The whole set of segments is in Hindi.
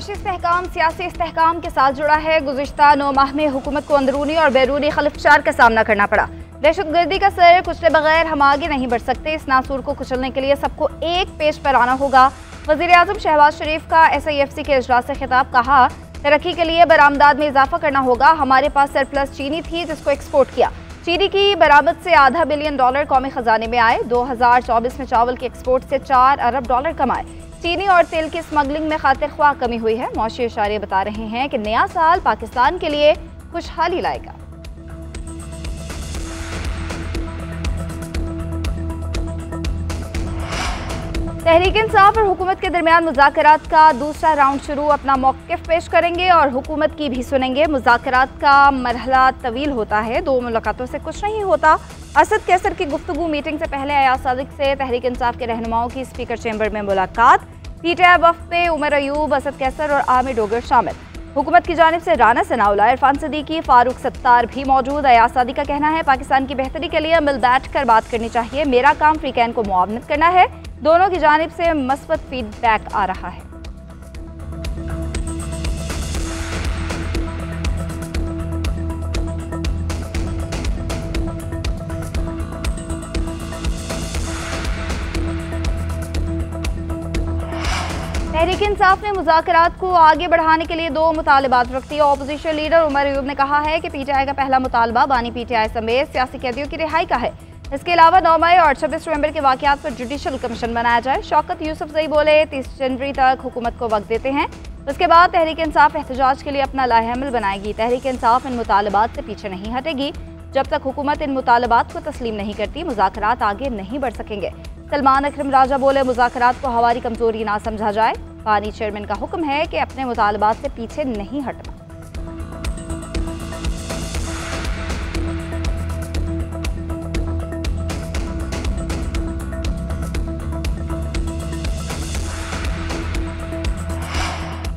माशी इस्तेहकाम सियासी इस्तेहकाम के साथ जुड़ा है। गुज़िश्ता 9 माह में हुकूमत को अंदरूनी और बैरूनी खलफचार का सामना करना पड़ा। दहशतगर्दी का सर कुचले बगैर हम आगे नहीं बढ़ सकते। इस नासूर को कुचलने के लिए सबको एक पेज पर आना होगा। वज़ीर आज़म शहबाज शरीफ का SIFC के इजलास से खिताब। कहा, तरक्की के लिए बरामदात में इजाफा करना होगा। हमारे पास सरप्लस चीनी थी जिसको एक्सपोर्ट किया। चीनी की बरामद से $500 बिलियन कौमी खजाने में आए। 2024 में चावल के एक्सपोर्ट से $4 अरब कमाए। चीनी और तेल की स्मगलिंग में खातिर ख्वाह कमी हुई है। मौशी इशारे बता रहे हैं कि नया साल पाकिस्तान के लिए खुशहाली लाएगा। तहरीक इंसाफ और हुकूमत के दरमियान मुज़ाकरात का दूसरा राउंड शुरू। अपना मौक़िफ़ पेश करेंगे और हुकूमत की भी सुनेंगे। मुज़ाकरात का मरहला तवील होता है, 2 मुलाकातों से कुछ नहीं होता। असद कैसर की गुफ्तगू। मीटिंग से पहले अयाज सादिक से तहरीक इंसाफ के रहनुमाओं की स्पीकर चैम्बर में मुलाकात। PTI वफ़द में उमर अयूब, असद कैसर और आमिर डोगर शामिल। हुकूमत की जानिब से राना सनाउल्लाह, इरफान सदीकी, फारूक सत्तार भी मौजूद। अयाज सादिक का कहना है, पाकिस्तान की बेहतरी के लिए मिल बैठ कर बात करनी चाहिए। मेरा काम फ्रीकैन को मुआवनत करना है। दोनों की जानिब से मस्बत फीडबैक आ रहा है। तहरीक इंसाफ ने मुज़ाकरात को आगे बढ़ाने के लिए 2 मुतालबात रख दिए। अपोजिशन लीडर उमर अयूब ने कहा है कि PTI का पहला मुतालबा बानी PTI समेत सियासी कैदियों की रिहाई का है। इसके अलावा 9 मई और 26 नवंबर के वाक़यात पर जुडिशल कमीशन बनाया जाए। शौकत यूसुफजई बोले, 30 जनवरी तक हुकूमत को वक्त देते हैं। उसके बाद तहरीक इंसाफ एहतजाज के लिए अपना लाहेअमल बनाएगी। तहरीक इंसाफ इन मुतालबात से पीछे नहीं हटेगी। जब तक हुकूमत इन मुतालबात को तस्लीम नहीं करती, मुज़ाकरात आगे नहीं बढ़ सकेंगे। सलमान अकरम राजा बोले, मुज़ाकरात को हमारी कमजोरी ना समझा जाए। बानी चेयरमैन का हुक्म है कि अपने मुतालबात से पीछे नहीं हटना।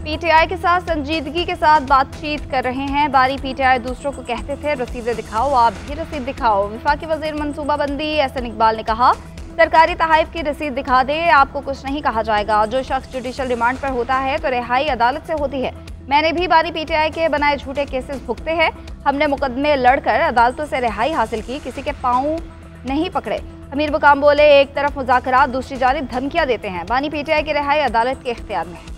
PTI के साथ संजीदगी के साथ बातचीत कर रहे हैं। बानी PTI दूसरों को कहते थे रसीदें दिखाओ, आप भी रसीद दिखाओ। वफाकी वज़ीर मनसूबाबंदी एहसन इकबाल ने कहा, सरकारी तहाइफ की रसीद दिखा दे, आपको कुछ नहीं कहा जाएगा। जो शख्स जुडिशल रिमांड पर होता है तो रिहाई अदालत से होती है। मैंने भी बानी PTI के बनाए झूठे केसेस भुगते हैं। हमने मुकदमे लड़कर अदालतों से रिहाई हासिल की, किसी के पाँव नहीं पकड़े। अमीर मुकाम बोले, एक तरफ मुज़ाकरात, दूसरी जानिब धमकियाँ देते हैं। बानी PTI की रिहाई अदालत के इख्तियार में है।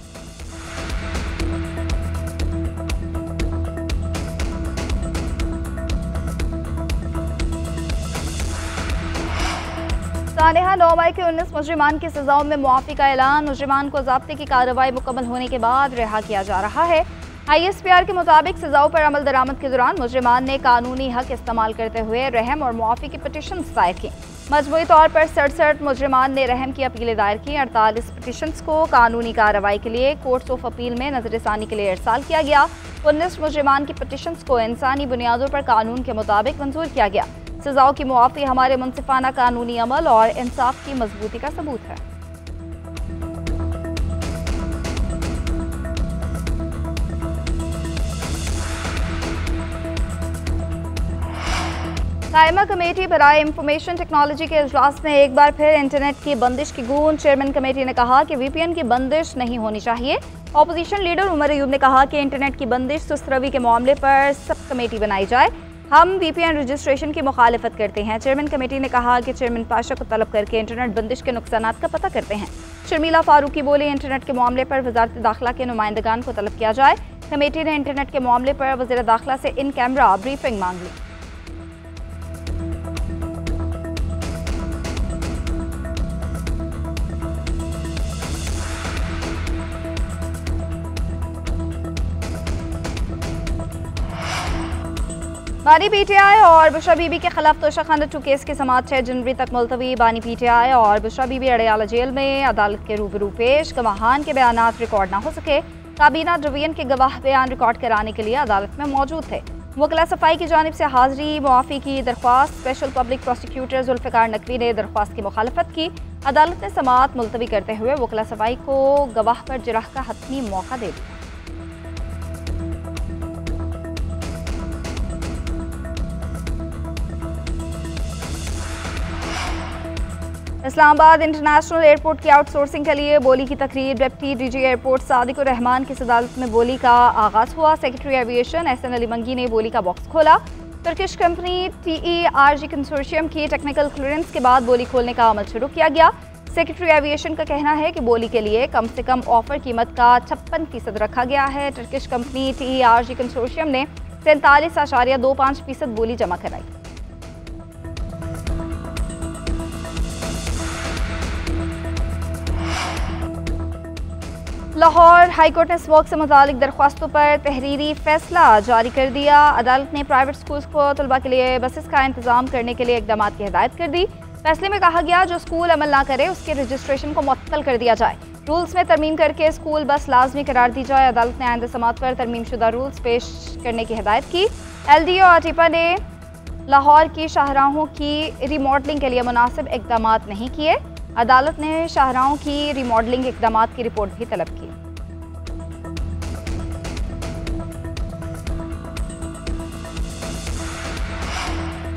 सानेहा 9 मई के 19 मुजरिमान की सजाओं में मुआफ़ी का ऐलान। मुजरिमान को ज़ाब्ते की कार्रवाई मुकम्मल होने के बाद रिहा किया जा रहा है। ISPR के मुताबिक सजाओं पर अमल दरामद के दौरान मुजरिमान ने कानूनी हक इस्तेमाल करते हुए रहम और मुआफ़ी की पिटिशन्स दायर की। मजमूई तौर पर 67 मुजरिमान ने रहम की अपीलें दायर की। 48 पिटिशन्स को कानूनी कार्रवाई के लिए कोर्ट्स ऑफ अपील में नजरसानी के लिए इरसाल किया गया। 19 मुजरिमान की पिटिशन्स को इंसानी बुनियादों पर कानून के मुताबिक मंजूर किया गया। सजाओं की मुआफ़ी हमारे मुनसिफाना कानूनी अमल और इंसाफ की मजबूती का सबूत है। कायमा कमेटी बराए इंफॉर्मेशन टेक्नोलॉजी के इजलास में एक बार फिर इंटरनेट की बंदिश की गूंज। चेयरमैन कमेटी ने कहा कि VPN की बंदिश नहीं होनी चाहिए। अपोजिशन लीडर उमर अयूब ने कहा कि इंटरनेट की बंदिश सुस्त रवि के मामले पर सब कमेटी बनाई जाए। हम VPN रजिस्ट्रेशन की मुखालिफत करते हैं। चेयरमैन कमेटी ने कहा कि चेयरमैन पाशा को तलब करके इंटरनेट बंदिश के नुकसानात का पता करते हैं। शर्मिला फारूकी बोली, इंटरनेट के मामले पर वजारत दाखिला के नुमाइंदगान को तलब किया जाए। कमेटी ने इंटरनेट के मामले पर वज़ीर दाखिला से इन कैमरा ब्रीफिंग मांग ली। बानी PTI और बुशरा बीबी के खिलाफ तोशाखाना 2 केस की समाअत 6 जनवरी तक मुलतवी। बानी PTI और बुशरा बीबी अडयाला जेल में अदालत के रूबरू पेश। गवाहान के बयानात रिकॉर्ड ना हो सके। काबीना डिवीजन के गवाह बयान रिकॉर्ड कराने के लिए अदालत में मौजूद थे। वकला सफाई की जानिब से हाजिरी मुआफ़ी की दरख्वास्त। Special public prosecutor Zulfiqar Naqvi ने दरख्वास्त की मुखालफत की। अदालत ने समाअत मुलतवी करते हुए वकला सफाई को गवाह पर जिरह का हतमी मौका दे दिया। इस्लामाबाद इंटरनेशनल एयरपोर्ट की आउटसोर्सिंग के लिए बोली की तकरीर। डिप्टी डीजी एयरपोर्ट सादिक उर रहमान की अदालत में बोली का आगाज हुआ। सेक्रेटरी एविएशन एहसन अली मंगी ने बोली का बॉक्स खोला। तुर्किश कंपनी TERG कंसोर्शियम की टेक्निकल क्लियरेंस के बाद बोली खोलने का अमल शुरू किया गया। सेक्रेटरी एविएशन का कहना है कि बोली के लिए कम से कम ऑफर कीमत का 56% रखा गया है। तुर्किश कंपनी TERG कंसोर्शियम ने 43.25% बोली जमा कराई। लाहौर हाईकोर्ट ने स्मोक से मुतालिक दरख्वास्तों पर तहरीरी फैसला जारी कर दिया। अदालत ने प्राइवेट स्कूल्स को तलबा के लिए बसेस का इंतजाम करने के लिए इकदाम की हिदायत कर दी। फैसले में कहा गया जो स्कूल अमल ना करे उसके रजिस्ट्रेशन को मुअत्तल कर दिया जाए। रूल्स में तरमीम करके स्कूल बस लाजमी करार दी जाए। अदालत ने आइंदा समात पर तरमीम शुदा रूल्स पेश करने की हिदायत की। LDO आतिफा ने लाहौर की शाहराहों की रीमॉडलिंग के लिए मुनासिब इकदाम नहीं किए। अदालत ने शाहराहों की रीमॉडलिंग इकदाम की रिपोर्ट भी तलब की।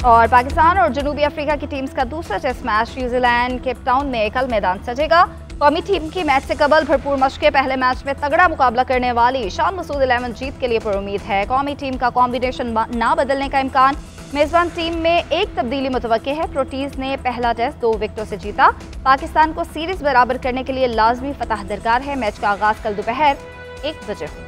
और पाकिस्तान और जनूबी अफ्रीका की टीम्स का दूसरा test match New Zealand Cape Town में कल मैदान सजेगा। कौमी टीम की मैच से कबल भरपूर मशक़ें, पहले मैच में तगड़ा मुकाबला करने वाली शान मसूद 11 जीत के लिए पुरुम्मीद है। कौमी टीम का कॉम्बिनेशन ना बदलने का इम्कान। मेज़बान टीम में एक तब्दीली मुतवक्के है। प्रोटीज ने पहला टेस्ट 2 विकेटों से जीता। पाकिस्तान को सीरीज बराबर करने के लिए लाजमी फतह दरकार है। मैच का आगाज कल दोपहर 1 बजे होगा।